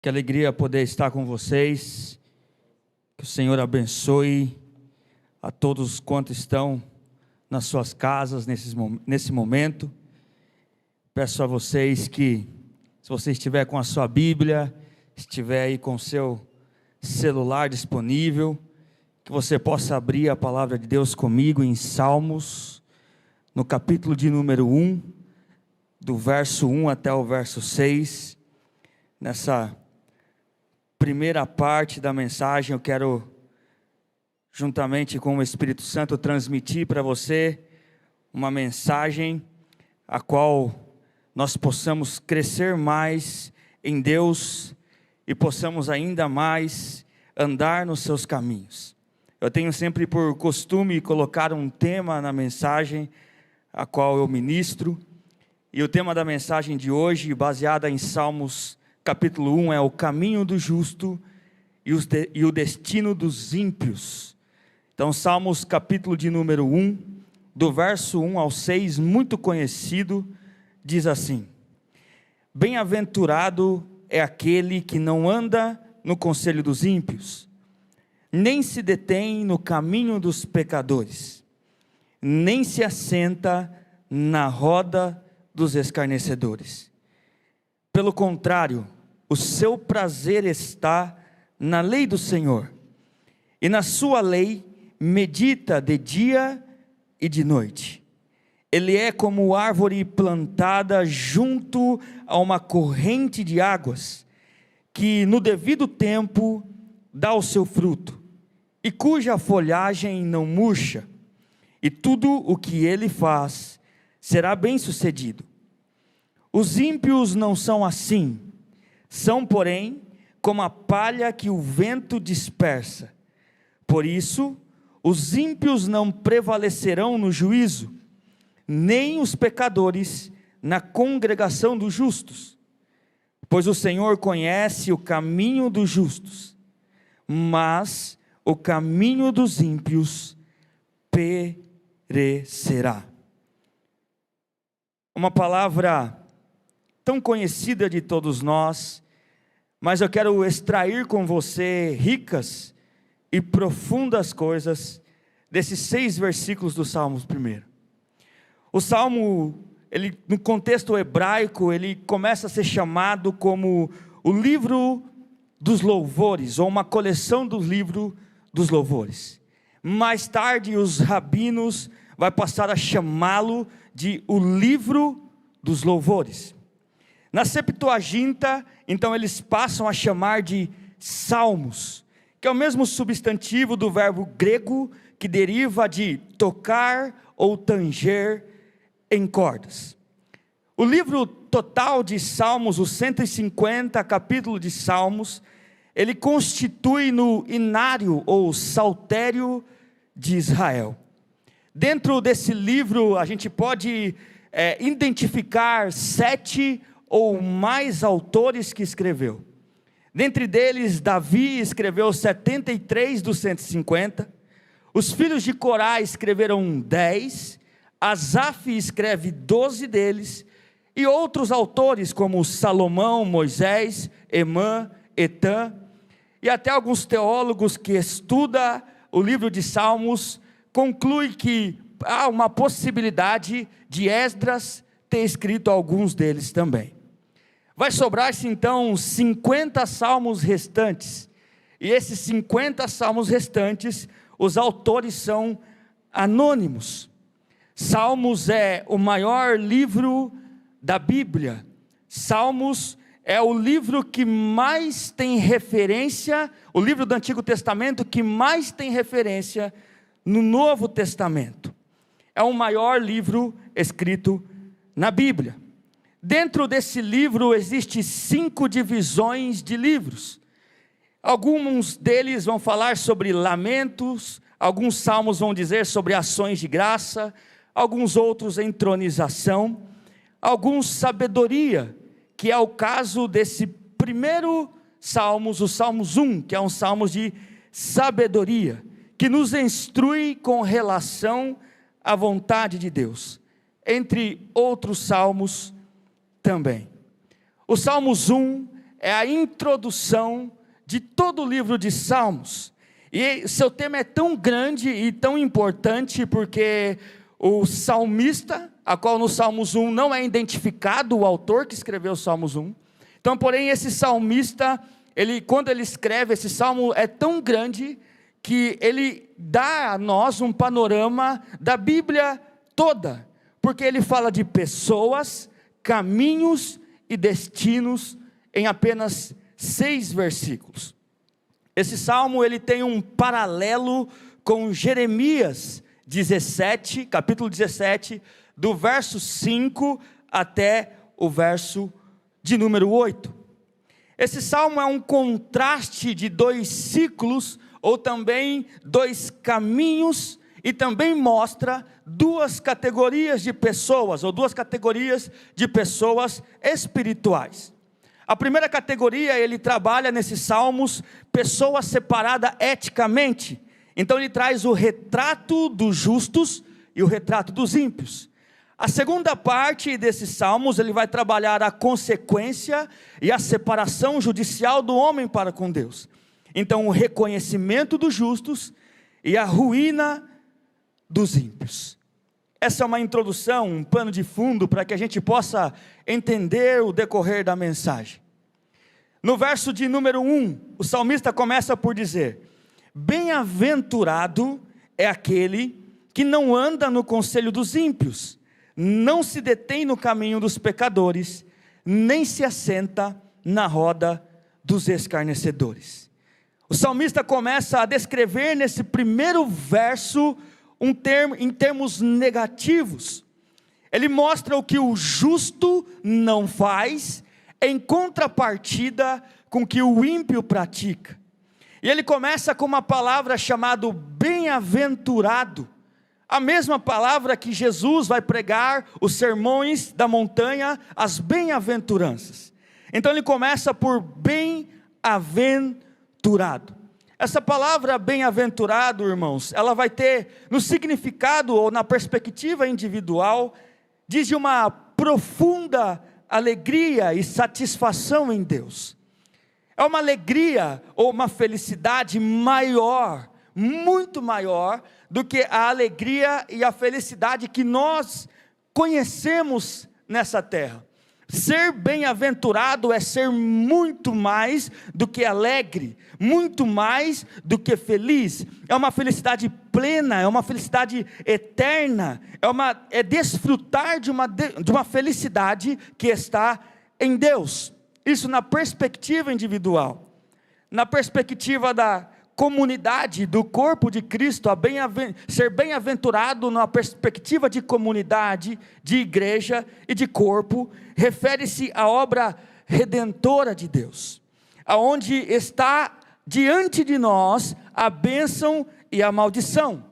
Que alegria poder estar com vocês. Que o Senhor abençoe a todos quantos estão nas suas casas nesse momento. Peço a vocês que, se você estiver com a sua Bíblia, estiver aí com o seu celular disponível, que você possa abrir a palavra de Deus comigo em Salmos, no capítulo de número 1, do verso 1 até o verso 6. Nessa primeira parte da mensagem, eu quero, juntamente com o Espírito Santo, transmitir para você uma mensagem a qual nós possamos crescer mais em Deus e possamos ainda mais andar nos seus caminhos. Eu tenho sempre por costume colocar um tema na mensagem a qual eu ministro, e o tema da mensagem de hoje, baseada em Salmos capítulo 1, é o caminho do justo e o destino dos ímpios. Então, Salmos capítulo de número 1, do verso 1 ao 6, muito conhecido, diz assim: Bem-aventurado é aquele que não anda no conselho dos ímpios, nem se detém no caminho dos pecadores, nem se assenta na roda dos escarnecedores. Pelo contrário, o seu prazer está na lei do Senhor, e na sua lei medita de dia e de noite. Ele é como árvore plantada junto a uma corrente de águas, que no devido tempo dá o seu fruto, e cuja folhagem não murcha, e tudo o que ele faz será bem-sucedido. Os ímpios não são assim, são, porém, como a palha que o vento dispersa. Por isso, os ímpios não prevalecerão no juízo, nem os pecadores na congregação dos justos. Pois o Senhor conhece o caminho dos justos, mas o caminho dos ímpios perecerá. Uma palavra tão conhecida de todos nós, mas eu quero extrair com você ricas e profundas coisas desses 6 versículos do Salmos primeiro. O Salmo, ele, no contexto hebraico, ele começa a ser chamado como o livro dos louvores, ou uma coleção do livro dos louvores. Mais tarde, os rabinos vão passar a chamá-lo de o livro dos louvores. Na Septuaginta, então, eles passam a chamar de salmos, que é o mesmo substantivo do verbo grego que deriva de tocar ou tanger em cordas. O livro total de Salmos, os 150 capítulos de Salmos, ele constitui no inário ou saltério de Israel. Dentro desse livro, a gente pode identificar 7 ou mais autores que escreveu. Dentre deles, Davi escreveu 73 dos 150, os filhos de Corá escreveram 10, Asaf escreve 12 deles, e outros autores como Salomão, Moisés, Emã, Etã, e até alguns teólogos que estudam o livro de Salmos, concluem que há uma possibilidade de Esdras ter escrito alguns deles também. Vai sobrar-se então 50 salmos restantes, e esses 50 salmos restantes, os autores são anônimos. Salmos é o maior livro da Bíblia. Salmos é o livro que mais tem referência, o livro do Antigo Testamento que mais tem referência no Novo Testamento. É o maior livro escrito na Bíblia. Dentro desse livro existem 5 divisões de livros. Alguns deles vão falar sobre lamentos, alguns salmos vão dizer sobre ações de graça, alguns outros entronização, alguns sabedoria, que é o caso desse primeiro Salmos, o Salmos 1, que é um salmo de sabedoria, que nos instrui com relação à vontade de Deus, entre outros salmos também. O Salmos 1 é a introdução de todo o livro de Salmos. E seu tema é tão grande e tão importante porque o salmista, a qual no Salmos 1 não é identificado o autor que escreveu o Salmos 1. Então, porém, esse salmista, quando ele escreve esse salmo, é tão grande que ele dá a nós um panorama da Bíblia toda, porque ele fala de pessoas, caminhos e destinos em apenas 6 versículos. Esse salmo ele tem um paralelo com Jeremias 17, capítulo 17, do verso 5 até o verso de número 8. Esse salmo é um contraste de 2 ciclos, ou também 2 caminhos, e também mostra 2 categorias de pessoas, ou 2 categorias de pessoas espirituais. A primeira categoria, ele trabalha nesses salmos, pessoa separada eticamente. Então ele traz o retrato dos justos e o retrato dos ímpios. A segunda parte desses salmos, ele vai trabalhar a consequência e a separação judicial do homem para com Deus. Então o reconhecimento dos justos e a ruína dos ímpios. Essa é uma introdução, um pano de fundo para que a gente possa entender o decorrer da mensagem. No verso de número 1, o salmista começa por dizer: bem-aventurado é aquele que não anda no conselho dos ímpios, não se detém no caminho dos pecadores, nem se assenta na roda dos escarnecedores. O salmista começa a descrever nesse primeiro verso em termos negativos. Ele mostra o que o justo não faz, em contrapartida com o que o ímpio pratica. E ele começa com uma palavra chamada bem-aventurado, a mesma palavra que Jesus vai pregar os sermões da montanha, as bem-aventuranças. Então ele começa por bem-aventurado. Essa palavra bem-aventurado, irmãos, ela vai ter no significado ou na perspectiva individual, diz de uma profunda alegria e satisfação em Deus. É uma alegria ou uma felicidade maior, muito maior do que a alegria e a felicidade que nós conhecemos nessa terra. Ser bem-aventurado é ser muito mais do que alegre, muito mais do que feliz. É uma felicidade plena, é uma felicidade eterna, é desfrutar de uma felicidade que está em Deus. Isso na perspectiva individual. Na perspectiva da comunidade, do corpo de Cristo, ser bem-aventurado na perspectiva de comunidade, de igreja e de corpo, refere-se à obra redentora de Deus, aonde está diante de nós a bênção e a maldição,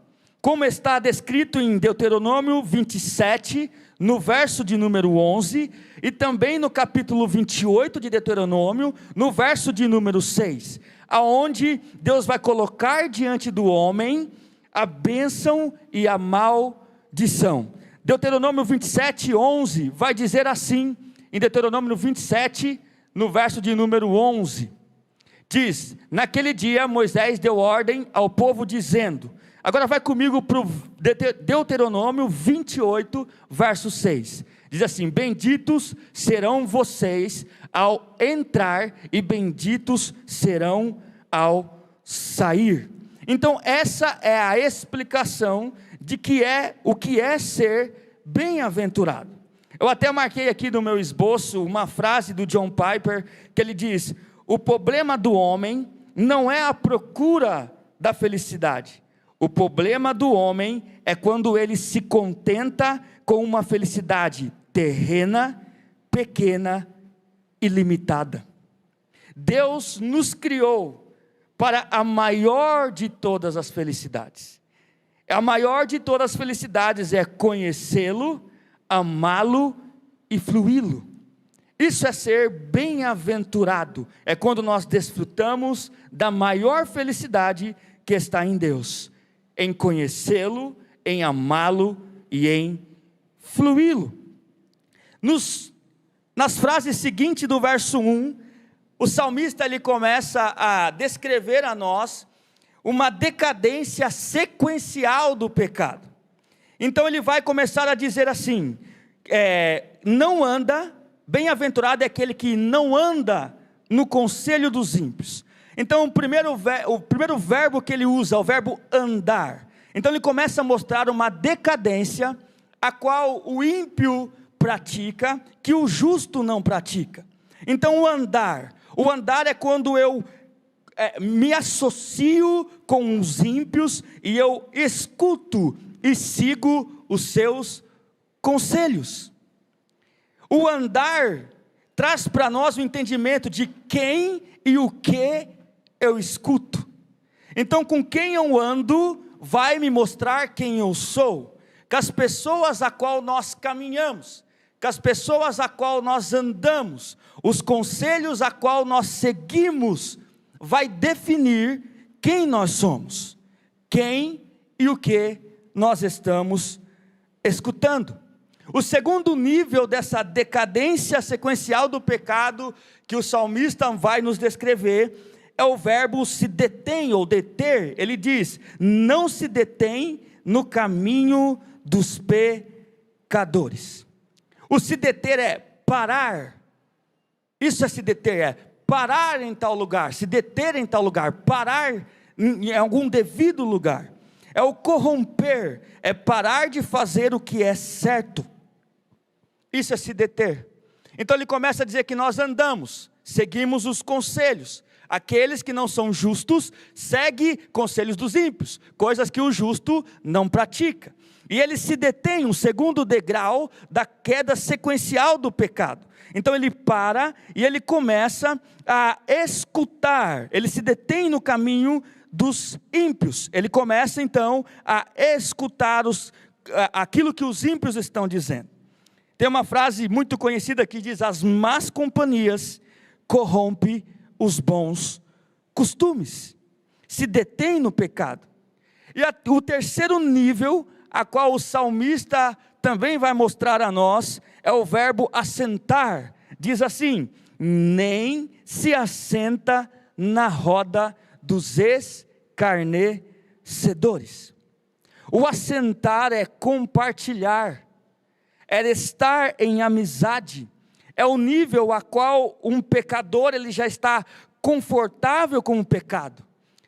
como está descrito em Deuteronômio 27, no verso de número 11, e também no capítulo 28 de Deuteronômio, no verso de número 6, aonde Deus vai colocar diante do homem a bênção e a maldição. Deuteronômio 27, 11, vai dizer assim, em Deuteronômio 27, no verso de número 11, diz: naquele dia Moisés deu ordem ao povo dizendo, agora vai comigo para o Deuteronômio 28, verso 6, diz assim: benditos serão vocês ao entrar e benditos serão ao sair. Então essa é a explicação de o que é ser bem-aventurado. Eu até marquei aqui no meu esboço uma frase do John Piper, que ele diz: o problema do homem não é a procura da felicidade, o problema do homem é quando ele se contenta com uma felicidade terrena, pequena e limitada. Deus nos criou para a maior de todas as felicidades. A maior de todas as felicidades é conhecê-lo, amá-lo e fruí-lo. Isso é ser bem-aventurado, é quando nós desfrutamos da maior felicidade que está em Deus, em conhecê-lo, em amá-lo e em fruí-lo. Nas frases seguintes do verso 1, o salmista ele começa a descrever a nós uma decadência sequencial do pecado. Então ele vai começar a dizer assim, não anda, bem-aventurado é aquele que não anda no conselho dos ímpios. Então o primeiro verbo que ele usa é o verbo andar. Então ele começa a mostrar uma decadência a qual o ímpio pratica, que o justo não pratica. Então o andar é quando eu me associo com os ímpios e eu escuto e sigo os seus conselhos. O andar traz para nós o entendimento de quem e o que eu escuto. Então com quem eu ando vai me mostrar quem eu sou, com as pessoas a qual nós caminhamos, com as pessoas a qual nós andamos, os conselhos a qual nós seguimos, vai definir quem nós somos, quem e o que nós estamos escutando. O segundo nível dessa decadência sequencial do pecado, que o salmista vai nos descrever, é o verbo se detém ou deter. Ele diz, não se detém no caminho dos pecadores. O se deter é parar, isso é se deter, é parar em tal lugar, se deter em tal lugar, parar em algum devido lugar. É o corromper, é parar de fazer o que é certo. Isso é se deter. Então ele começa a dizer que nós andamos, seguimos os conselhos. Aqueles que não são justos, seguem conselhos dos ímpios, coisas que o justo não pratica. E ele se detém, um segundo degrau da queda sequencial do pecado. Então ele para e ele começa a escutar, ele se detém no caminho dos ímpios. Ele começa então a escutar aquilo que os ímpios estão dizendo. Tem uma frase muito conhecida que diz, as más companhias corrompem os bons costumes. Se detém no pecado. E o terceiro nível, a qual o salmista também vai mostrar a nós, é o verbo assentar. Diz assim, nem se assenta na roda dos escarnecedores. O assentar é compartilhar, é estar em amizade, é o nível a qual um pecador ele já está confortável com o pecado,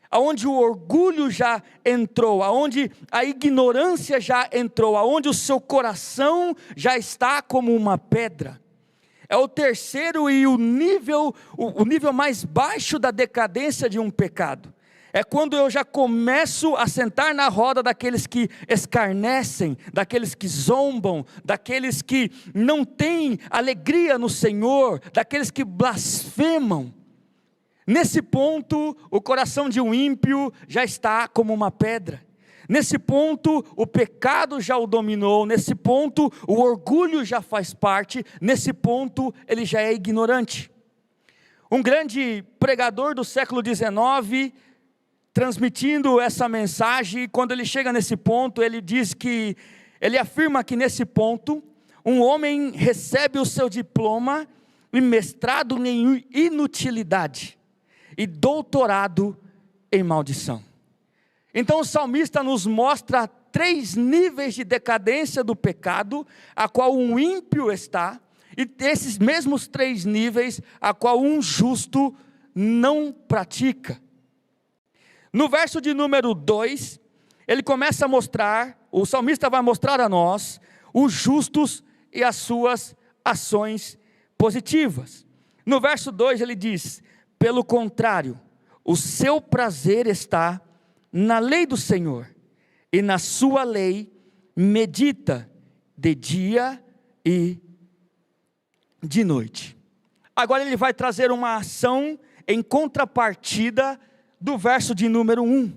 aonde o orgulho já entrou, aonde a ignorância já entrou, aonde o seu coração já está como uma pedra. É o terceiro e o nível mais baixo da decadência de um pecado. É quando eu já começo a sentar na roda daqueles que escarnecem, daqueles que zombam, daqueles que não têm alegria no Senhor, daqueles que blasfemam. Nesse ponto, o coração de um ímpio já está como uma pedra. Nesse ponto, o pecado já o dominou. Nesse ponto, o orgulho já faz parte. Nesse ponto, ele já é ignorante. Um grande pregador do século XIX, transmitindo essa mensagem, quando ele chega nesse ponto, ele afirma que nesse ponto, um homem recebe o seu diploma e mestrado em inutilidade e doutorado em maldição. Então o salmista nos mostra 3 níveis de decadência do pecado, a qual um ímpio está, e esses mesmos 3 níveis, a qual um justo não pratica. No verso de número 2, ele começa a mostrar, o salmista vai mostrar a nós, os justos e as suas ações positivas. No verso 2 ele diz, pelo contrário, o seu prazer está na lei do Senhor, e na sua lei medita de dia e de noite. Agora ele vai trazer uma ação em contrapartida do verso de número 1.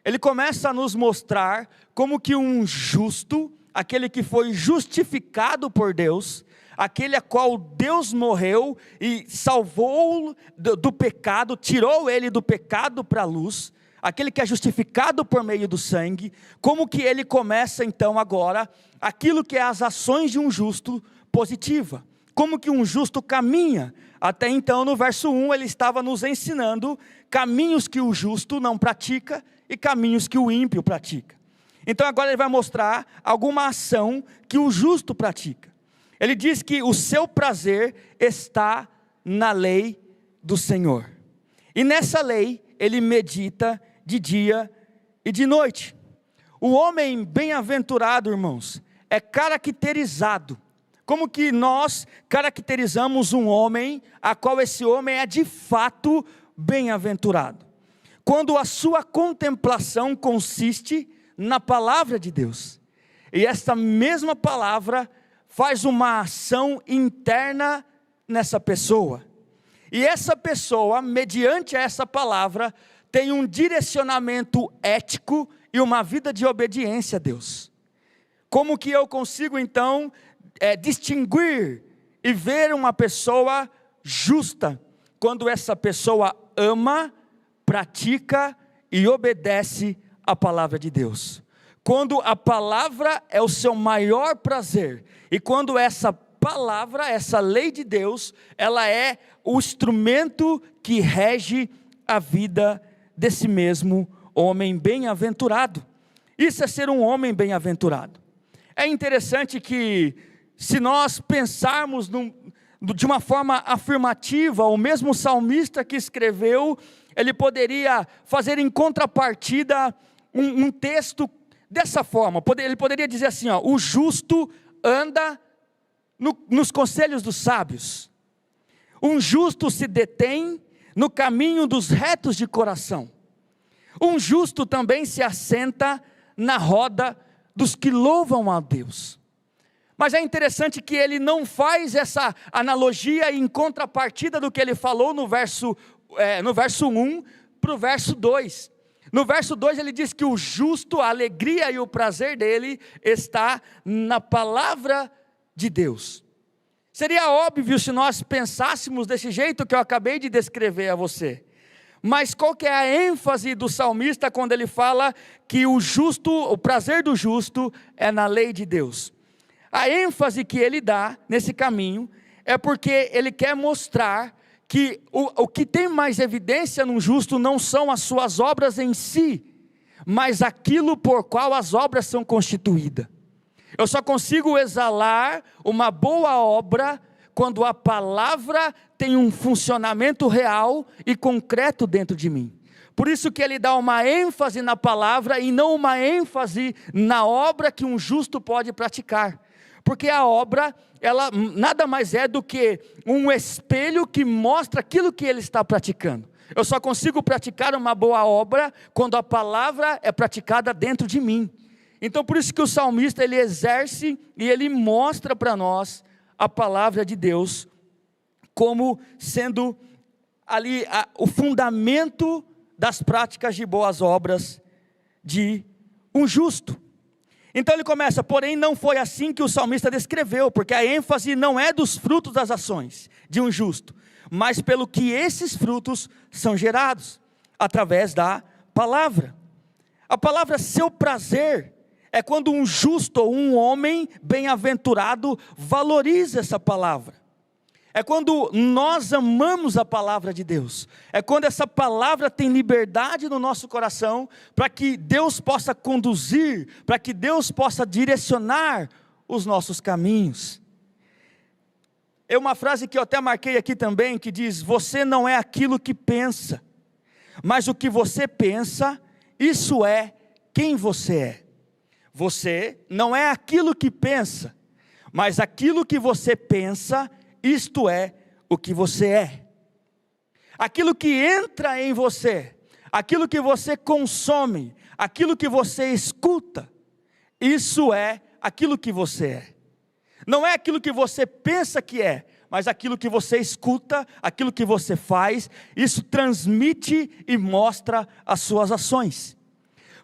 Ele começa a nos mostrar como que um justo, aquele que foi justificado por Deus, aquele a qual Deus morreu e salvou do pecado, tirou ele do pecado para a luz, aquele que é justificado por meio do sangue, como que ele começa então agora, aquilo que é as ações de um justo positiva. como que um justo caminha. Até então, no verso 1, ele estava nos ensinando caminhos que o justo não pratica e caminhos que o ímpio pratica. Então agora ele vai mostrar alguma ação que o justo pratica. Ele diz que o seu prazer está na lei do Senhor. E nessa lei ele medita de dia e de noite. O homem bem-aventurado, irmãos, é caracterizado. Como que nós caracterizamos um homem, a qual esse homem é de fato bem-aventurado? Quando a sua contemplação consiste na palavra de Deus. E essa mesma palavra faz uma ação interna nessa pessoa. E essa pessoa, mediante essa palavra, tem um direcionamento ético e uma vida de obediência a Deus. Como que eu consigo então distinguir e ver uma pessoa justa? Quando essa pessoa ama, pratica e obedece a palavra de Deus. Quando a palavra é o seu maior prazer, e quando essa palavra, essa lei de Deus, ela é o instrumento que rege a vida desse mesmo homem bem-aventurado. Isso é ser um homem bem-aventurado. É interessante que, se nós pensarmos de uma forma afirmativa, o mesmo salmista que escreveu, ele poderia fazer em contrapartida um texto dessa forma. Ele poderia dizer assim, o justo anda nos conselhos dos sábios. Um justo se detém no caminho dos retos de coração. Um justo também se assenta na roda dos que louvam a Deus. Mas é interessante que ele não faz essa analogia em contrapartida do que ele falou no verso 1 para o verso 2. No verso 2 ele diz que o justo, a alegria e o prazer dele está na palavra de Deus. Seria óbvio se nós pensássemos desse jeito que eu acabei de descrever a você. Mas qual que é a ênfase do salmista quando ele fala que o prazer do justo é na lei de Deus? A ênfase que ele dá nesse caminho é porque ele quer mostrar que o que tem mais evidência num justo não são as suas obras em si, mas aquilo por qual as obras são constituídas. Eu só consigo exalar uma boa obra quando a palavra tem um funcionamento real e concreto dentro de mim. Por isso que ele dá uma ênfase na palavra e não uma ênfase na obra que um justo pode praticar. Porque a obra, ela nada mais é do que um espelho que mostra aquilo que ele está praticando. Eu só consigo praticar uma boa obra quando a palavra é praticada dentro de mim. Então por isso que o salmista ele exerce e ele mostra para nós a palavra de Deus como sendo ali o fundamento das práticas de boas obras de um justo. Então ele começa, porém não foi assim que o salmista descreveu, porque a ênfase não é dos frutos das ações de um justo, mas pelo que esses frutos são gerados, através da palavra. A palavra seu prazer é quando um justo ou um homem bem-aventurado valoriza essa palavra. É quando nós amamos a palavra de Deus. É quando essa palavra tem liberdade no nosso coração, para que Deus possa conduzir, para que Deus possa direcionar os nossos caminhos. É uma frase que eu até marquei aqui também, que diz: você não é aquilo que pensa, mas o que você pensa, isso é quem você é. Você não é aquilo que pensa, mas aquilo que você pensa, isto é o que você é. Aquilo que entra em você, aquilo que você consome, aquilo que você escuta, isso é aquilo que você é. Não é aquilo que você pensa que é, mas aquilo que você escuta, aquilo que você faz, isso transmite e mostra as suas ações.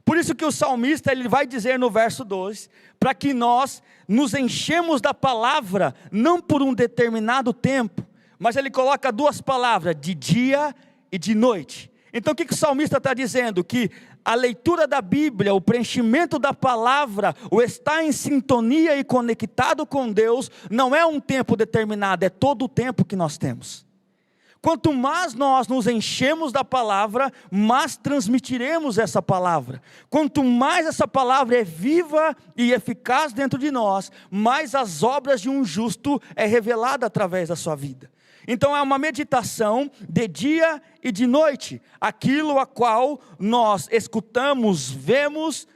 Por isso que o salmista ele vai dizer no verso 2, para que nós nos enchemos da palavra, não por um determinado tempo, mas ele coloca duas palavras, de dia e de noite. Então o que o salmista está dizendo? Que a leitura da Bíblia, o preenchimento da palavra, o estar em sintonia e conectado com Deus, não é um tempo determinado, é todo o tempo que nós temos. Quanto mais nós nos enchemos da palavra, mais transmitiremos essa palavra. Quanto mais essa palavra é viva e eficaz dentro de nós, mais as obras de um justo é revelada através da sua vida. Então é uma meditação de dia e de noite. Aquilo a qual nós escutamos, vemos,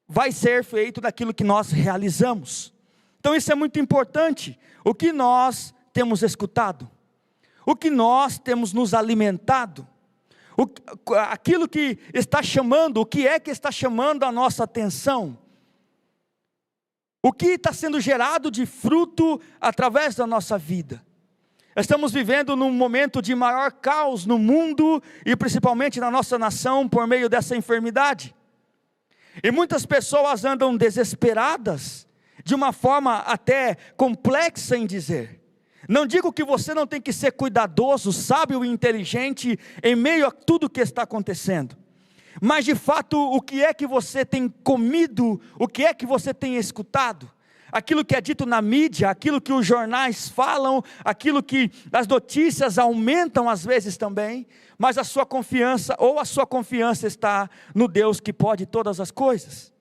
vai ser feito daquilo que nós realizamos. Então isso é muito importante. O que nós temos escutado? O que nós temos nos alimentado, aquilo que está chamando, o que é que está chamando a nossa atenção, o que está sendo gerado de fruto através da nossa vida. Estamos vivendo num momento de maior caos no mundo e principalmente na nossa nação por meio dessa enfermidade. E muitas pessoas andam desesperadas, de uma forma até complexa em dizer. Não digo que você não tem que ser cuidadoso, sábio e inteligente em meio a tudo que está acontecendo. Mas de fato, o que é que você tem comido, o que é que você tem escutado? Aquilo que é dito na mídia, aquilo que os jornais falam, aquilo que as notícias aumentam às vezes também, mas a sua confiança está no Deus que pode todas as coisas.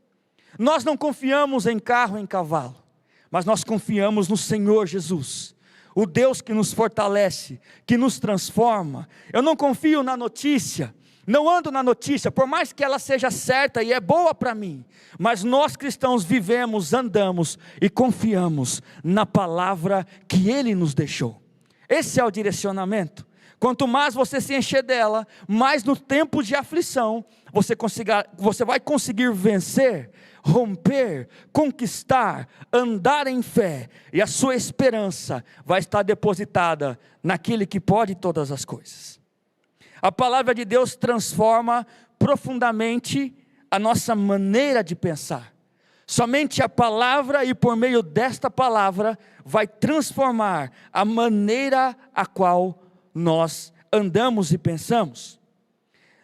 Nós não confiamos em carro, em cavalo, mas nós confiamos no Senhor Jesus. O Deus que nos fortalece, que nos transforma. Eu não confio na notícia, não ando na notícia, por mais que ela seja certa e é boa para mim, mas nós cristãos vivemos, andamos e confiamos na palavra que Ele nos deixou. Esse é o direcionamento. Quanto mais você se encher dela, mais no tempo de aflição, você vai conseguir vencer, romper, conquistar, andar em fé, e a sua esperança vai estar depositada naquele que pode todas as coisas. A palavra de Deus transforma profundamente a nossa maneira de pensar. Somente a palavra, e por meio desta palavra, vai transformar a maneira a qual nós andamos e pensamos.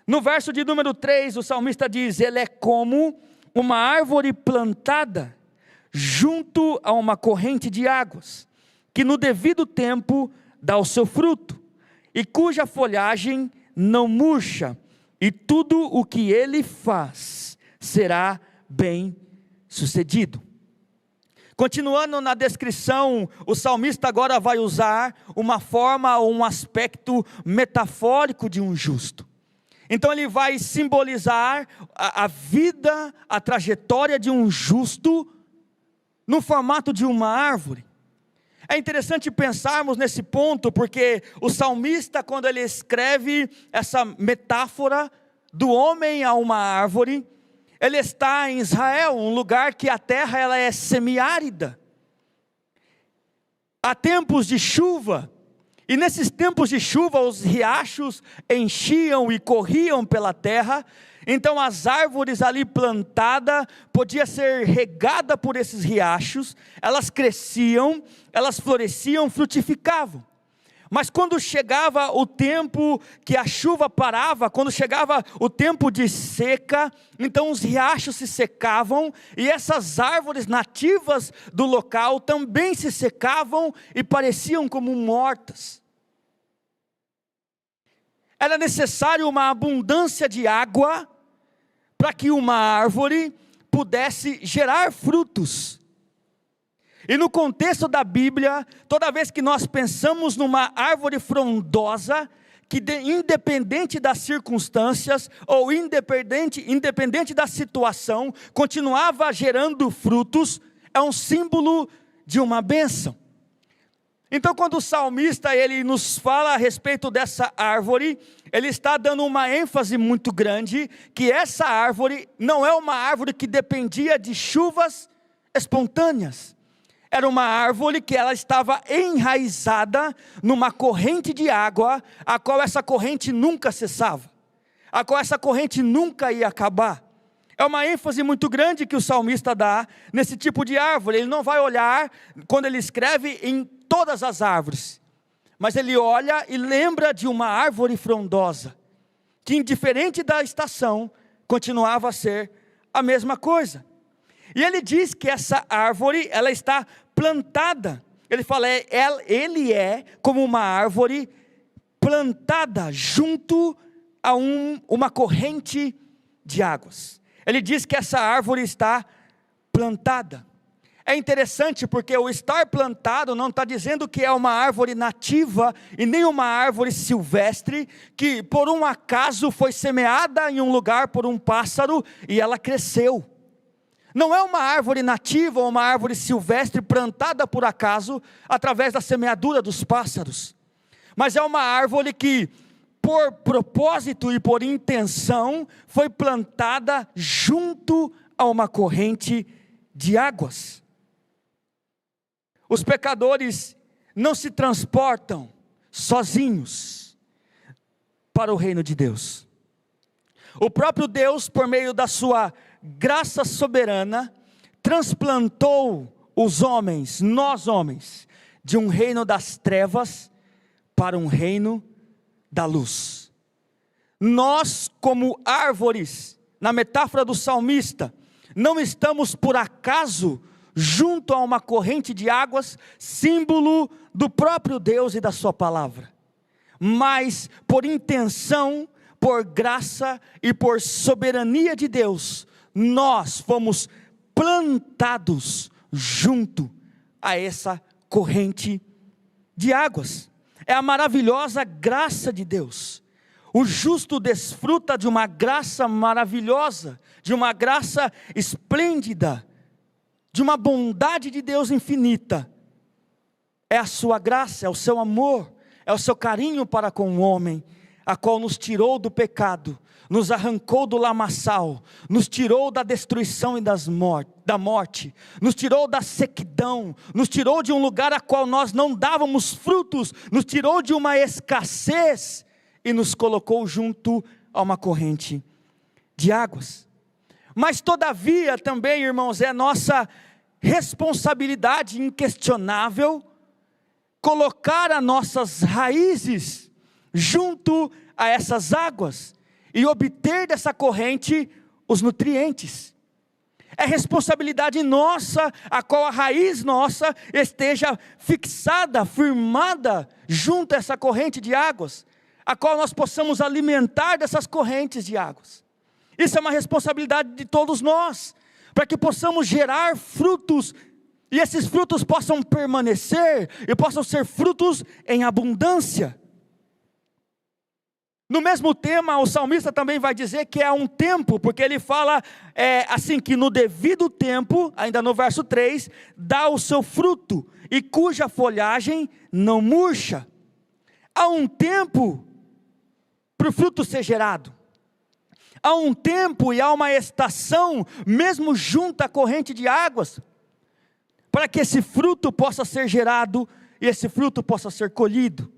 No verso de número 3, o salmista diz: ele é como uma árvore plantada junto a uma corrente de águas, que no devido tempo dá o seu fruto, e cuja folhagem não murcha, e tudo o que ele faz será bem sucedido. Continuando na descrição, o salmista agora vai usar uma forma ou um aspecto metafórico de um justo. Então ele vai simbolizar a vida, a trajetória de um justo no formato de uma árvore. É interessante pensarmos nesse ponto, porque o salmista, quando ele escreve essa metáfora do homem a uma árvore, ele está em Israel, um lugar que a terra ela é semiárida. Há tempos de chuva, e nesses tempos de chuva os riachos enchiam e corriam pela terra. Então as árvores ali plantadas podiam ser regadas por esses riachos, elas cresciam, elas floresciam, frutificavam. Mas quando chegava o tempo que a chuva parava, quando chegava o tempo de seca, então os riachos se secavam, e essas árvores nativas do local também se secavam e pareciam como mortas. Era necessário uma abundância de água para que uma árvore pudesse gerar frutos. E no contexto da Bíblia, toda vez que nós pensamos numa árvore frondosa, que independente das circunstâncias, ou independente da situação, continuava gerando frutos, é um símbolo de uma bênção. Então quando o salmista ele nos fala a respeito dessa árvore, ele está dando uma ênfase muito grande, que essa árvore não é uma árvore que dependia de chuvas espontâneas. Era uma árvore que ela estava enraizada numa corrente de água, a qual essa corrente nunca cessava, a qual essa corrente nunca ia acabar. É uma ênfase muito grande que o salmista dá nesse tipo de árvore. Ele não vai olhar, quando ele escreve, em todas as árvores, mas ele olha e lembra de uma árvore frondosa, que indiferente da estação, continuava a ser a mesma coisa. E ele diz que essa árvore, ela está plantada. Ele fala, ele é como uma árvore plantada junto a uma corrente de águas. Ele diz que essa árvore está plantada. É interessante porque o estar plantado não está dizendo que é uma árvore nativa e nem uma árvore silvestre que por um acaso foi semeada em um lugar por um pássaro e ela cresceu. Não é uma árvore nativa ou uma árvore silvestre plantada por acaso através da semeadura dos pássaros, mas é uma árvore que por propósito e por intenção foi plantada junto a uma corrente de águas. Os pecadores não se transportam sozinhos para o reino de Deus. O próprio Deus, por meio da sua graça soberana, transplantou os homens, nós homens, de um reino das trevas para um reino da luz. Nós, como árvores, na metáfora do salmista, não estamos por acaso junto a uma corrente de águas, símbolo do próprio Deus e da sua palavra, mas por intenção, por graça e por soberania de Deus, nós fomos plantados junto a essa corrente de águas. É a maravilhosa graça de Deus. O justo desfruta de uma graça maravilhosa, de uma graça esplêndida, de uma bondade de Deus infinita. É a sua graça, é o seu amor, é o seu carinho para com o homem, a qual nos tirou do pecado, nos arrancou do lamaçal, nos tirou da destruição e da morte, nos tirou da sequidão, nos tirou de um lugar a qual nós não dávamos frutos, nos tirou de uma escassez e nos colocou junto a uma corrente de águas. Mas todavia também, irmãos, é nossa responsabilidade inquestionável colocar as nossas raízes junto a essas águas e obter dessa corrente os nutrientes. É responsabilidade nossa, a qual a raiz nossa esteja fixada, firmada junto a essa corrente de águas, a qual nós possamos alimentar dessas correntes de águas. Isso é uma responsabilidade de todos nós, para que possamos gerar frutos, e esses frutos possam permanecer, e possam ser frutos em abundância. No mesmo tema, o salmista também vai dizer que é um tempo, porque ele fala assim, que no devido tempo, ainda no verso 3, dá o seu fruto, e cuja folhagem não murcha. Há um tempo para o fruto ser gerado. Há um tempo e há uma estação, mesmo junto à corrente de águas, para que esse fruto possa ser gerado e esse fruto possa ser colhido.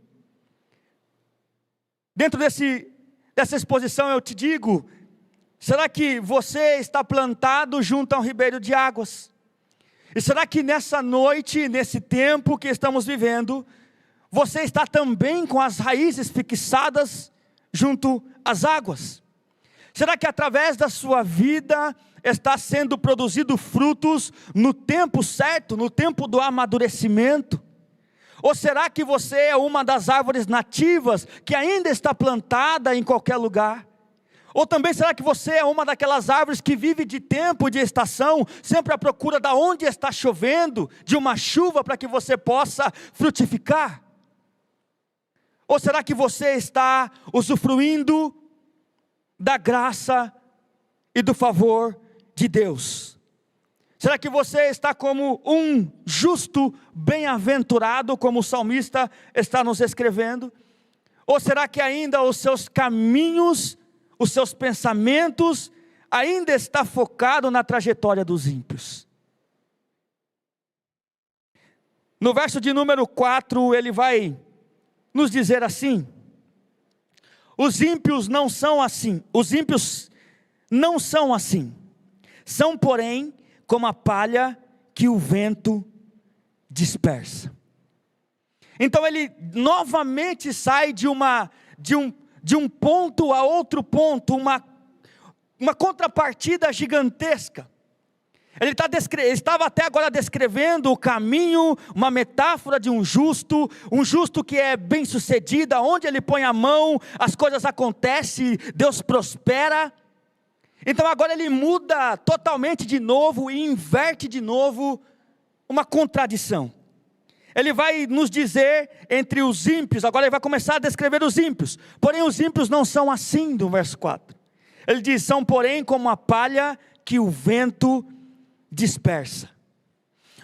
Dentro dessa exposição eu te digo, será que você está plantado junto a um ribeiro de águas? E será que nessa noite, nesse tempo que estamos vivendo, você está também com as raízes fixadas junto às águas? Será que através da sua vida está sendo produzido frutos no tempo certo, no tempo do amadurecimento? Ou será que você é uma das árvores nativas que ainda está plantada em qualquer lugar? Ou também será que você é uma daquelas árvores que vive de tempo, de estação, sempre à procura de onde está chovendo, de uma chuva para que você possa frutificar? Ou será que você está usufruindo da graça e do favor de Deus? Será que você está como um justo bem-aventurado, como o salmista está nos escrevendo? Ou será que ainda os seus caminhos, os seus pensamentos, ainda está focado na trajetória dos ímpios? No verso de número 4, ele vai nos dizer assim: os ímpios não são assim, são porém como a palha que o vento dispersa. Então ele novamente sai de um ponto a outro ponto, uma contrapartida gigantesca. Ele estava até agora descrevendo o caminho, uma metáfora de um justo que é bem sucedido, onde ele põe a mão, as coisas acontecem, Deus prospera. Então agora ele muda totalmente de novo e inverte de novo uma contradição. Ele vai nos dizer entre os ímpios, agora ele vai começar a descrever os ímpios. Porém os ímpios não são assim, do verso 4. Ele diz, são porém como a palha que o vento dispersa.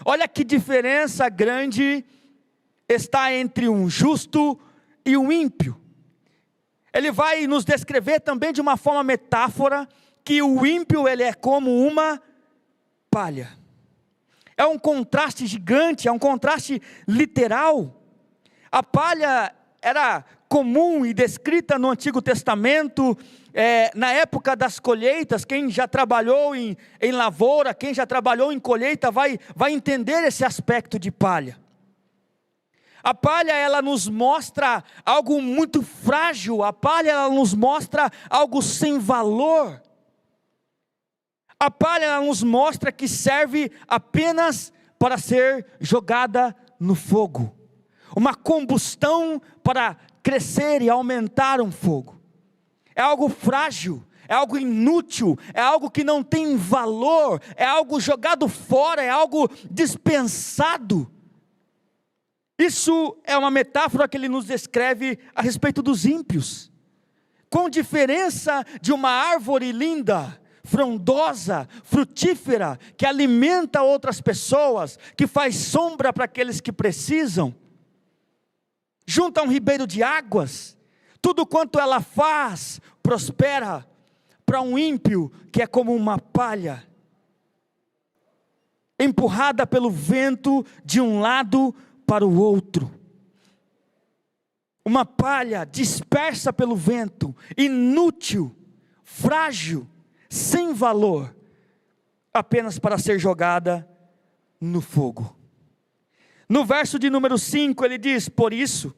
Olha que diferença grande está entre um justo e um ímpio. Ele vai nos descrever também de uma forma metáfora, que o ímpio ele é como uma palha. É um contraste gigante, é um contraste literal. A palha era comum e descrita no Antigo Testamento, na época das colheitas. Quem já trabalhou em lavoura, quem já trabalhou em colheita, vai entender esse aspecto de palha. A palha, ela nos mostra algo muito frágil, a palha, ela nos mostra algo sem valor. A palha, ela nos mostra que serve apenas para ser jogada no fogo. Uma combustão para crescer e aumentar um fogo. É algo frágil, é algo inútil, é algo que não tem valor, é algo jogado fora, é algo dispensado. Isso é uma metáfora que ele nos descreve a respeito dos ímpios. Com diferença de uma árvore linda, frondosa, frutífera, que alimenta outras pessoas, que faz sombra para aqueles que precisam, junto a um ribeiro de águas, tudo quanto ela faz, prospera. Para um ímpio, que é como uma palha, empurrada pelo vento de um lado para o outro. Uma palha dispersa pelo vento, inútil, frágil, sem valor, apenas para ser jogada no fogo. No verso de número 5 ele diz, por isso,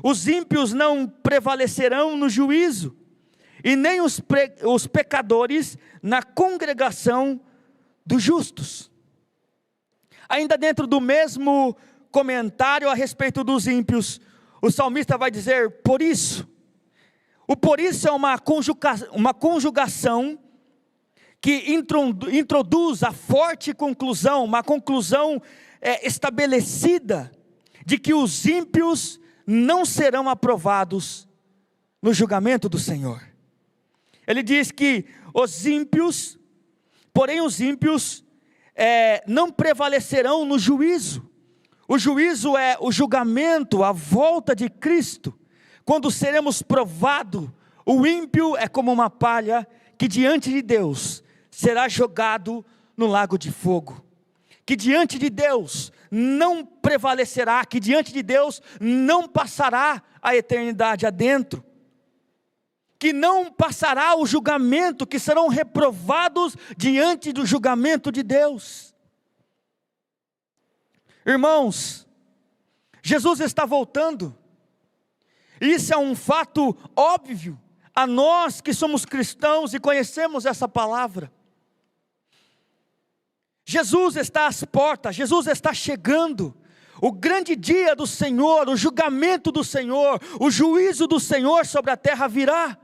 os ímpios não prevalecerão no juízo, e nem os pecadores na congregação dos justos. Ainda dentro do mesmo comentário a respeito dos ímpios, o salmista vai dizer, por isso. O por isso é uma conjugação que introduz a forte conclusão, uma conclusão estabelecida, de que os ímpios não serão aprovados no julgamento do Senhor. Ele diz que os ímpios não prevalecerão no juízo. O juízo é o julgamento, a volta de Cristo. Quando seremos provados, o ímpio é como uma palha que diante de Deus será jogado no lago de fogo. Que diante de Deus não prevalecerá, que diante de Deus não passará a eternidade adentro. Que não passará o julgamento, que serão reprovados diante do julgamento de Deus. Irmãos, Jesus está voltando. Isso é um fato óbvio a nós que somos cristãos e conhecemos essa palavra. Jesus está às portas, Jesus está chegando. O grande dia do Senhor, o julgamento do Senhor, o juízo do Senhor sobre a terra virá.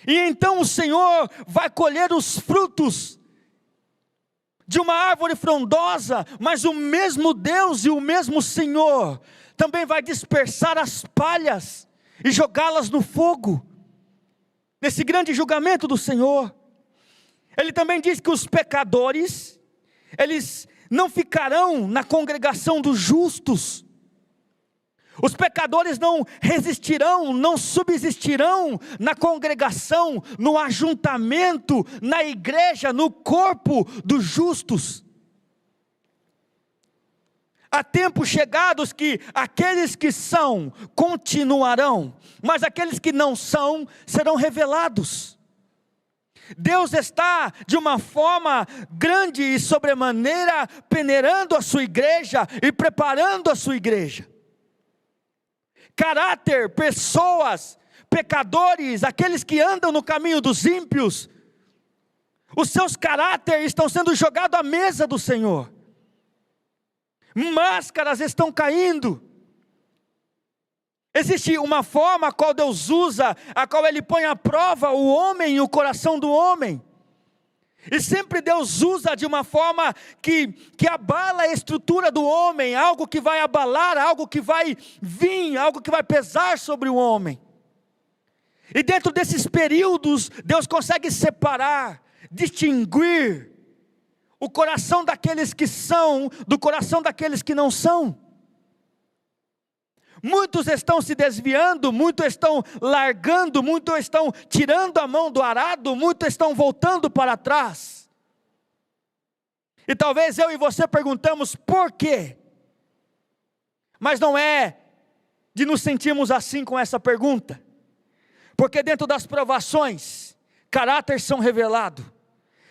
E então o Senhor vai colher os frutos de uma árvore frondosa, mas o mesmo Deus e o mesmo Senhor também vai dispersar as palhas e jogá-las no fogo, nesse grande julgamento do Senhor. Ele também diz que os pecadores, eles não ficarão na congregação dos justos. Os pecadores não resistirão, não subsistirão na congregação, no ajuntamento, na igreja, no corpo dos justos. Há tempos chegados que aqueles que são continuarão, mas aqueles que não são serão revelados. Deus está de uma forma grande e sobremaneira peneirando a sua igreja e preparando a sua igreja. Caráter, pessoas pecadores, aqueles que andam no caminho dos ímpios, os seus caráteres estão sendo jogados à mesa do Senhor. Máscaras estão caindo. Existe uma forma a qual Deus usa, a qual Ele põe à prova o homem e o coração do homem. E sempre Deus usa de uma forma que abala a estrutura do homem, algo que vai abalar, algo que vai vir, algo que vai pesar sobre o homem. E dentro desses períodos, Deus consegue separar, distinguir o coração daqueles que são, do coração daqueles que não são. Muitos estão se desviando, muitos estão largando, muitos estão tirando a mão do arado, muitos estão voltando para trás. E talvez eu e você perguntamos por quê? Mas não é de nos sentirmos assim com essa pergunta. Porque dentro das provações, caráteres são revelados.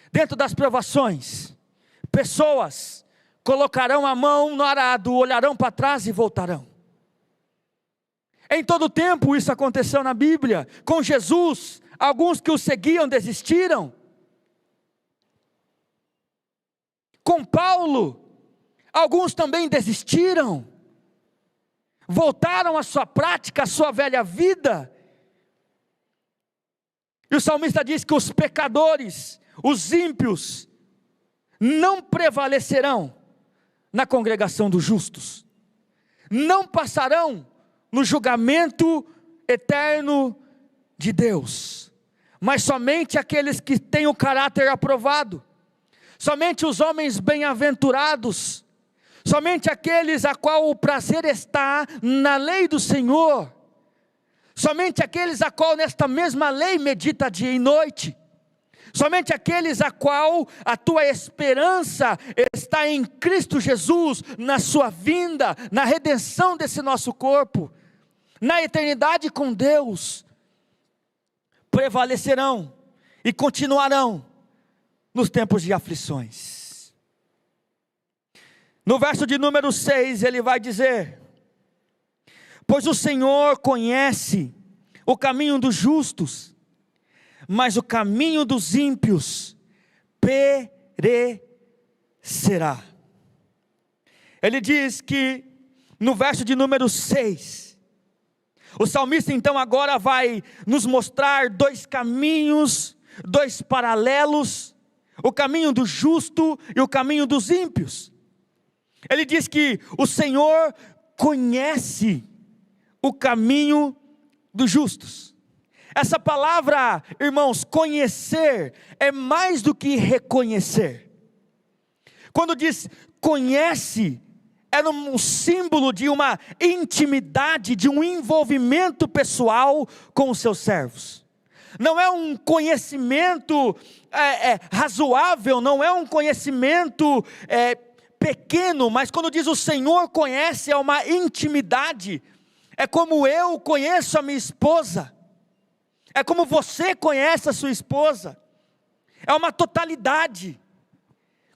Dentro das provações, pessoas colocarão a mão no arado, olharão para trás e voltarão. Em todo tempo isso aconteceu na Bíblia. Com Jesus, alguns que o seguiam desistiram. Com Paulo, alguns também desistiram. Voltaram à sua prática, à sua velha vida. E o salmista diz que os pecadores, os ímpios, não prevalecerão na congregação dos justos. Não passarão no julgamento eterno de Deus, mas somente aqueles que têm o caráter aprovado, somente os homens bem-aventurados, somente aqueles a qual o prazer está na lei do Senhor, somente aqueles a qual nesta mesma lei medita dia e noite, somente aqueles a qual a tua esperança está em Cristo Jesus, na sua vinda, na redenção desse nosso corpo, na eternidade com Deus, prevalecerão e continuarão nos tempos de aflições. No verso de número 6 ele vai dizer: pois o Senhor conhece o caminho dos justos, mas o caminho dos ímpios perecerá. Ele diz que no verso de número 6, o salmista então agora vai nos mostrar dois caminhos, dois paralelos, o caminho do justo e o caminho dos ímpios. Ele diz que o Senhor conhece o caminho dos justos. Essa palavra, irmãos, conhecer, é mais do que reconhecer. Quando diz conhece, era um símbolo de uma intimidade, de um envolvimento pessoal com os seus servos. Não é um conhecimento razoável, não é um conhecimento pequeno, mas quando diz o Senhor conhece, é uma intimidade. É como eu conheço a minha esposa, é como você conhece a sua esposa, é uma totalidade.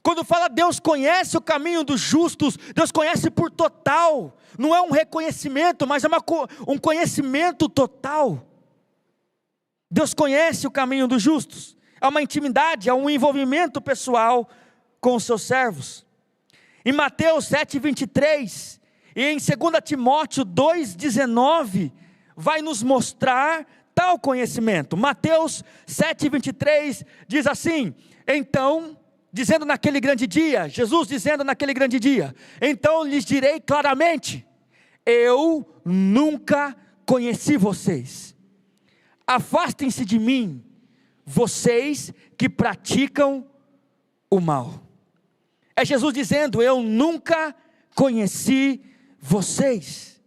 Quando fala Deus conhece o caminho dos justos, Deus conhece por total, não é um reconhecimento, mas é um conhecimento total. Deus conhece o caminho dos justos, é uma intimidade, é um envolvimento pessoal com os seus servos. Em Mateus 7:23 e em 2 Timóteo 2:19 vai nos mostrar tal conhecimento. Mateus 7:23 diz assim: então, dizendo naquele grande dia, Jesus dizendo naquele grande dia, então lhes direi claramente, eu nunca conheci vocês, afastem-se de mim, vocês que praticam o mal. É Jesus dizendo, eu nunca conheci vocês.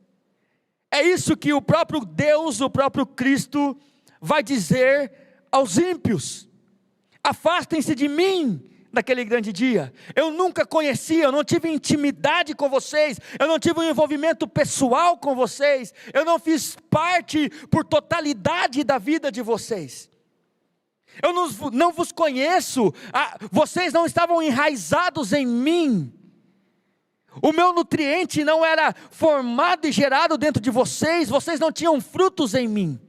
É isso que o próprio Deus, o próprio Cristo vai dizer aos ímpios, afastem-se de mim, naquele grande dia, eu nunca conheci, eu não tive intimidade com vocês, eu não tive um envolvimento pessoal com vocês, eu não fiz parte por totalidade da vida de vocês, eu não vos conheço, vocês não estavam enraizados em mim, o meu nutriente não era formado e gerado dentro de vocês, vocês não tinham frutos em mim,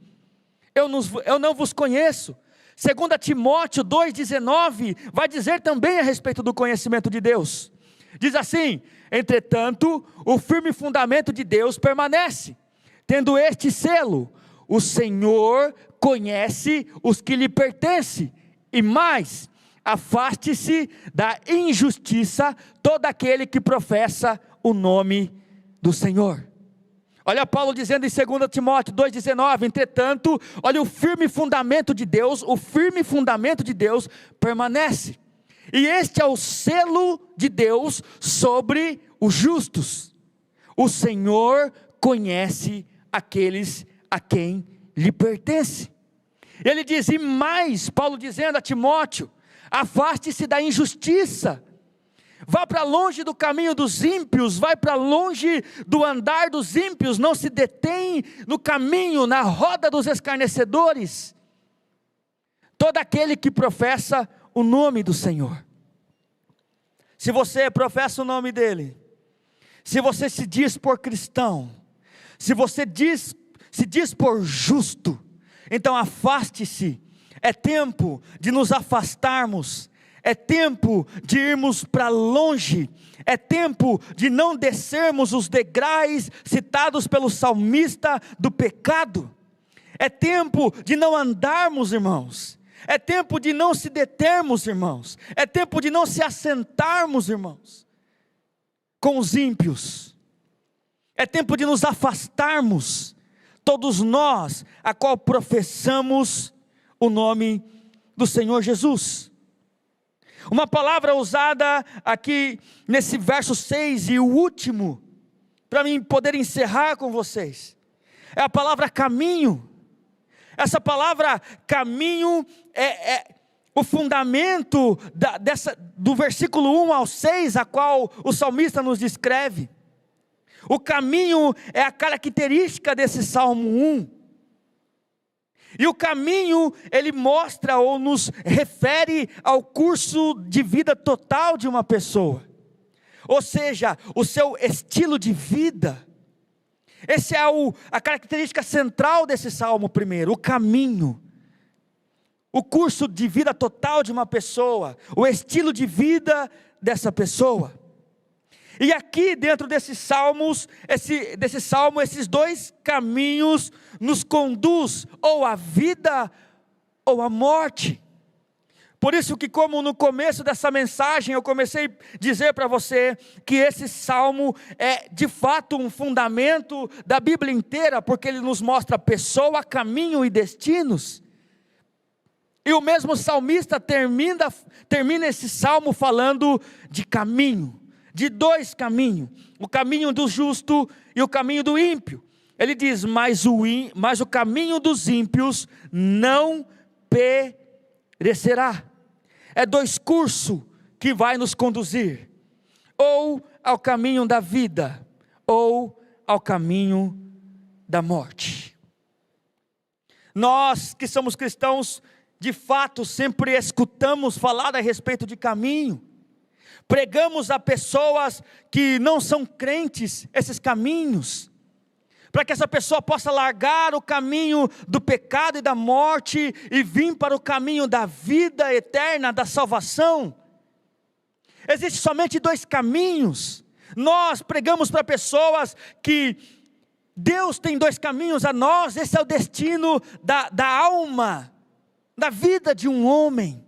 eu não vos conheço. 2 Timóteo 2,19 vai dizer também a respeito do conhecimento de Deus. Diz assim: entretanto, o firme fundamento de Deus permanece, tendo este selo: o Senhor conhece os que lhe pertencem, e mais, afaste-se da injustiça todo aquele que professa o nome do Senhor. Olha Paulo dizendo em 2 Timóteo 2,19, entretanto, olha o firme fundamento de Deus, o firme fundamento de Deus permanece. E este é o selo de Deus sobre os justos. O Senhor conhece aqueles a quem lhe pertence. Ele diz, e mais, Paulo dizendo a Timóteo, afaste-se da injustiça, vá para longe do caminho dos ímpios, vai para longe do andar dos ímpios, não se detém no caminho, na roda dos escarnecedores. Todo aquele que professa o nome do Senhor. Se você professa o nome dele, se você se diz por cristão, se você se diz por justo, então afaste-se. É tempo de nos afastarmos, é tempo de irmos para longe, é tempo de não descermos os degraus citados pelo salmista do pecado, é tempo de não andarmos, irmãos, é tempo de não se determos, irmãos, é tempo de não se assentarmos, irmãos, com os ímpios, é tempo de nos afastarmos, todos nós, a qual professamos o nome do Senhor Jesus. Uma palavra usada aqui nesse verso 6 e o último, para mim poder encerrar com vocês, é a palavra caminho. Essa palavra caminho é o fundamento do versículo 1 ao 6, a qual o salmista nos descreve. O caminho é a característica desse Salmo 1. E o caminho, ele mostra ou nos refere ao curso de vida total de uma pessoa. Ou seja, o seu estilo de vida. Essa é a característica central desse Salmo primeiro, o caminho. O curso de vida total de uma pessoa, o estilo de vida dessa pessoa. E aqui dentro desses salmos, esses dois caminhos nos conduz ou à vida ou à morte. Por isso que, como no começo dessa mensagem eu comecei a dizer para você que esse salmo é de fato um fundamento da Bíblia inteira, porque ele nos mostra pessoa, caminho e destinos. E o mesmo salmista termina esse salmo falando de caminho. De dois caminhos, o caminho do justo e o caminho do ímpio. Ele diz, mas o caminho dos ímpios não perecerá. É dois cursos que vai nos conduzir, ou ao caminho da vida, ou ao caminho da morte. Nós que somos cristãos, de fato, sempre escutamos falar a respeito de caminho. Pregamos a pessoas que não são crentes esses caminhos, para que essa pessoa possa largar o caminho do pecado e da morte e vir para o caminho da vida eterna, da salvação. Existem somente dois caminhos. Nós pregamos para pessoas que Deus tem dois caminhos a nós. Esse é o destino da alma, da vida de um homem.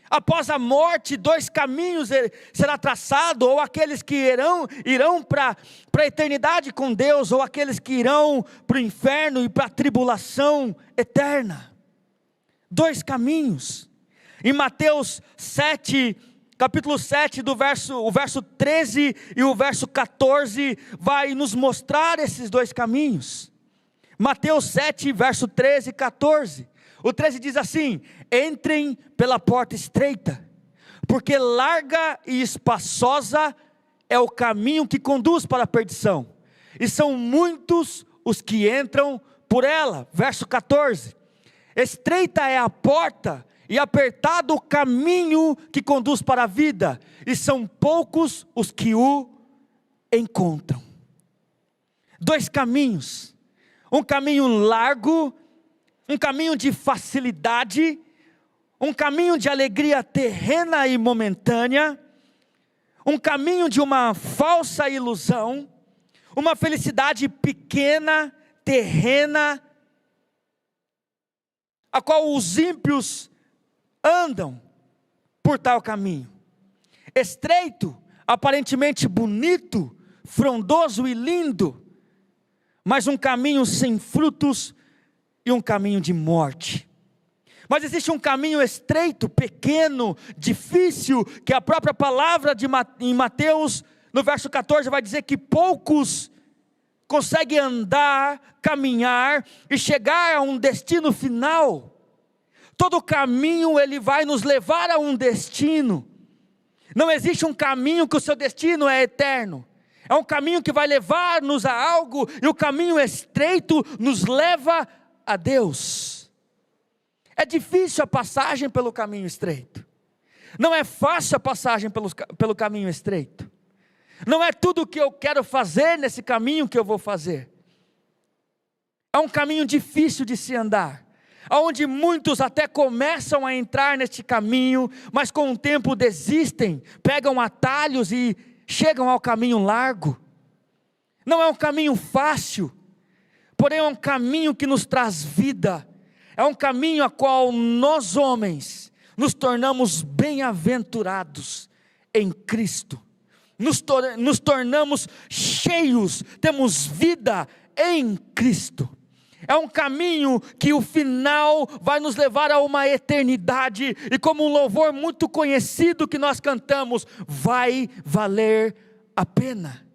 Após a morte, dois caminhos será traçado, ou aqueles que irão para a eternidade com Deus, ou aqueles que irão para o inferno e para a tribulação eterna. Dois caminhos. Em Mateus 7, capítulo 7, o verso 13 e o verso 14, vai nos mostrar esses dois caminhos. Mateus 7, verso 13 e 14. O 13 diz assim: entrem pela porta estreita, porque larga e espaçosa é o caminho que conduz para a perdição, e são muitos os que entram por ela. Verso 14: estreita é a porta e apertado o caminho que conduz para a vida, e são poucos os que o encontram. Dois caminhos, um caminho largo um caminho de facilidade, um caminho de alegria terrena e momentânea, um caminho de uma falsa ilusão, uma felicidade pequena, terrena, a qual os ímpios andam por tal caminho. Estreito, aparentemente bonito, frondoso e lindo, mas um caminho sem frutos e um caminho de morte. Mas existe um caminho estreito, pequeno, difícil, que a própria palavra em Mateus, no verso 14, vai dizer que poucos conseguem andar, caminhar e chegar a um destino final. Todo caminho ele vai nos levar a um destino. Não existe um caminho que o seu destino é eterno. É um caminho que vai levar-nos a algo, e o caminho estreito nos leva a Deus. É difícil a passagem pelo caminho estreito. Não é fácil a passagem pelo caminho estreito. Não é tudo o que eu quero fazer nesse caminho que eu vou fazer. É um caminho difícil de se andar, onde muitos até começam a entrar neste caminho, mas com o tempo desistem, pegam atalhos e chegam ao caminho largo. Não é um caminho fácil, porém é um caminho que nos traz vida. É um caminho a qual nós homens nos tornamos bem-aventurados em Cristo. Nos tornamos cheios, temos vida em Cristo. É um caminho que o final vai nos levar a uma eternidade, e como um louvor muito conhecido que nós cantamos, vai valer a pena.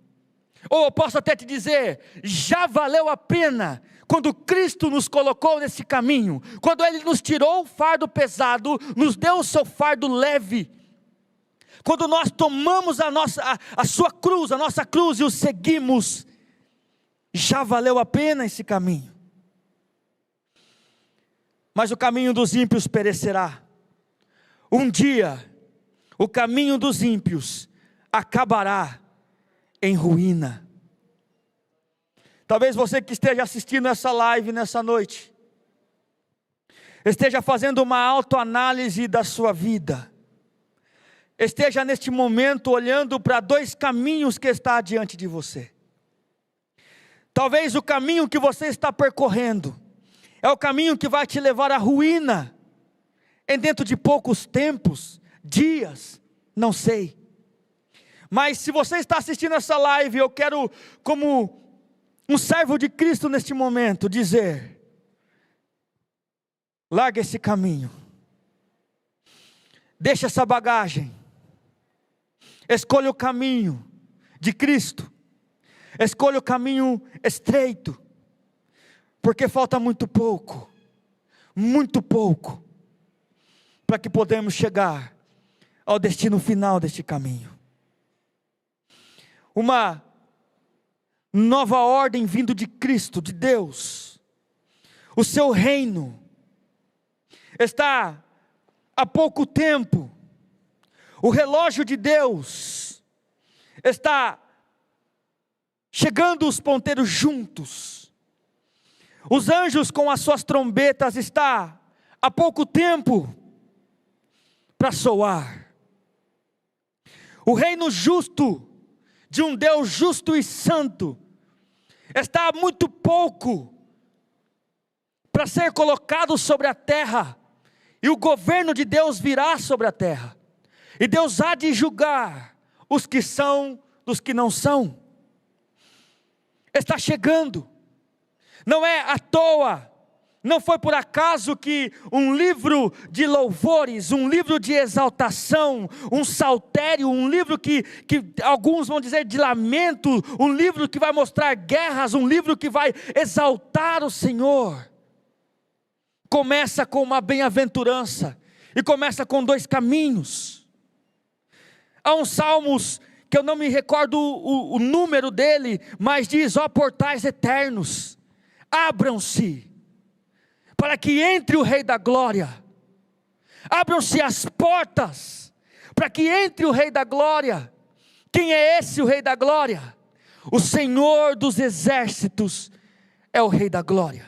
Ou eu posso até te dizer, já valeu a pena, quando Cristo nos colocou nesse caminho, quando Ele nos tirou o fardo pesado, nos deu o seu fardo leve, quando nós tomamos a sua cruz, a nossa cruz, e o seguimos, já valeu a pena esse caminho. Mas o caminho dos ímpios perecerá. Um dia, o caminho dos ímpios acabará em ruína. Talvez você que esteja assistindo essa live nessa noite, esteja fazendo uma autoanálise da sua vida, esteja neste momento olhando para dois caminhos que está diante de você. Talvez o caminho que você está percorrendo é o caminho que vai te levar à ruína, dentro de poucos tempos, dias, não sei. Mas se você está assistindo essa live, eu quero, como um servo de Cristo neste momento, dizer: larga esse caminho, deixa essa bagagem, escolha o caminho de Cristo, escolha o caminho estreito, porque falta muito pouco, para que podemos chegar ao destino final deste caminho. Uma nova ordem vindo de Cristo, de Deus. O seu reino está há pouco tempo. O relógio de Deus está chegando, os ponteiros juntos. Os anjos com as suas trombetas está há pouco tempo para soar. O reino justo de um Deus justo e santo está há muito pouco para ser colocado sobre a terra, e o governo de Deus virá sobre a terra, e Deus há de julgar os que são dos que não são. Está chegando, não é à toa. Não foi por acaso que um livro de louvores, um livro de exaltação, um saltério, um livro que alguns vão dizer de lamento, um livro que vai mostrar guerras, um livro que vai exaltar o Senhor, começa com uma bem-aventurança, e começa com dois caminhos. Há uns salmos, que eu não me recordo o número dele, mas diz: ó portais eternos, abram-se, para que entre o Rei da Glória. Abram-se as portas, para que entre o Rei da Glória. Quem é esse o Rei da Glória? O Senhor dos Exércitos é o Rei da Glória.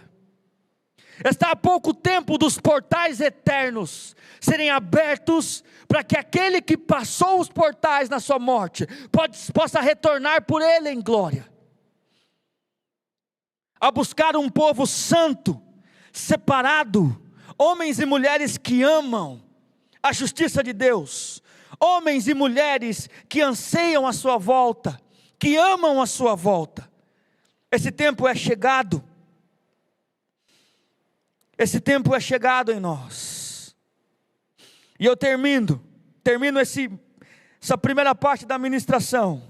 Está a pouco tempo dos portais eternos serem abertos, para que aquele que passou os portais na sua morte, possa retornar por ele em glória, a buscar um povo santo, separado, homens e mulheres que amam a justiça de Deus, homens e mulheres que anseiam a sua volta, que amam a sua volta. Esse tempo é chegado. Esse tempo é chegado em nós. E eu termino essa primeira parte da ministração,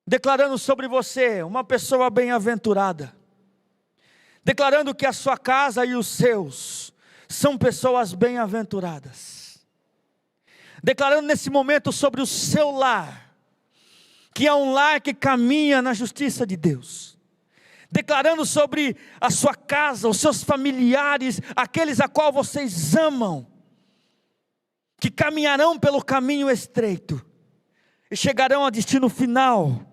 declarando sobre você uma pessoa bem-aventurada, declarando que a sua casa e os seus são pessoas bem-aventuradas, declarando nesse momento sobre o seu lar, que é um lar que caminha na justiça de Deus, declarando sobre a sua casa, os seus familiares, aqueles a qual vocês amam, que caminharão pelo caminho estreito, e chegarão ao destino final,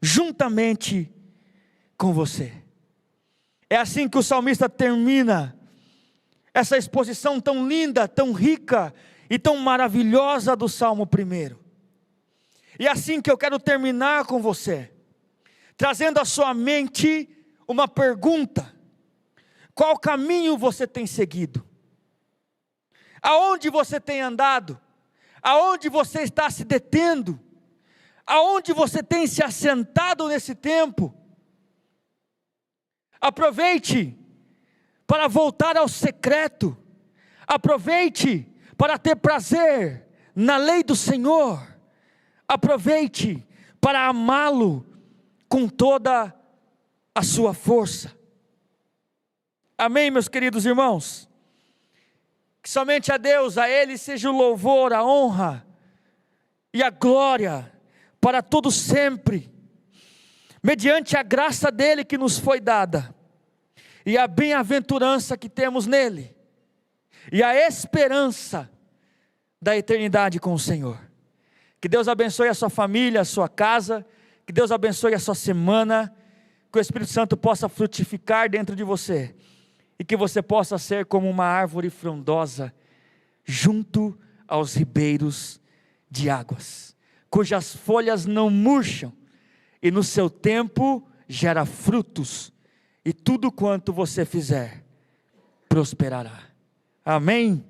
juntamente com você. É assim que o salmista termina essa exposição tão linda, tão rica e tão maravilhosa do Salmo 1. E é assim que eu quero terminar com você, trazendo à sua mente uma pergunta: qual caminho você tem seguido? Aonde você tem andado? Aonde você está se detendo? Aonde você tem se assentado nesse tempo? Aproveite para voltar ao secreto, aproveite para ter prazer na lei do Senhor, aproveite para amá-lo com toda a sua força. Amém, meus queridos irmãos? Que somente a Deus, a Ele seja o louvor, a honra e a glória para todo sempre, mediante a graça dEle que nos foi dada, e a bem-aventurança que temos nele, e a esperança da eternidade com o Senhor. Que Deus abençoe a sua família, a sua casa, que Deus abençoe a sua semana, que o Espírito Santo possa frutificar dentro de você, e que você possa ser como uma árvore frondosa, junto aos ribeiros de águas, cujas folhas não murcham, e no seu tempo gera frutos, e tudo quanto você fizer, prosperará. Amém?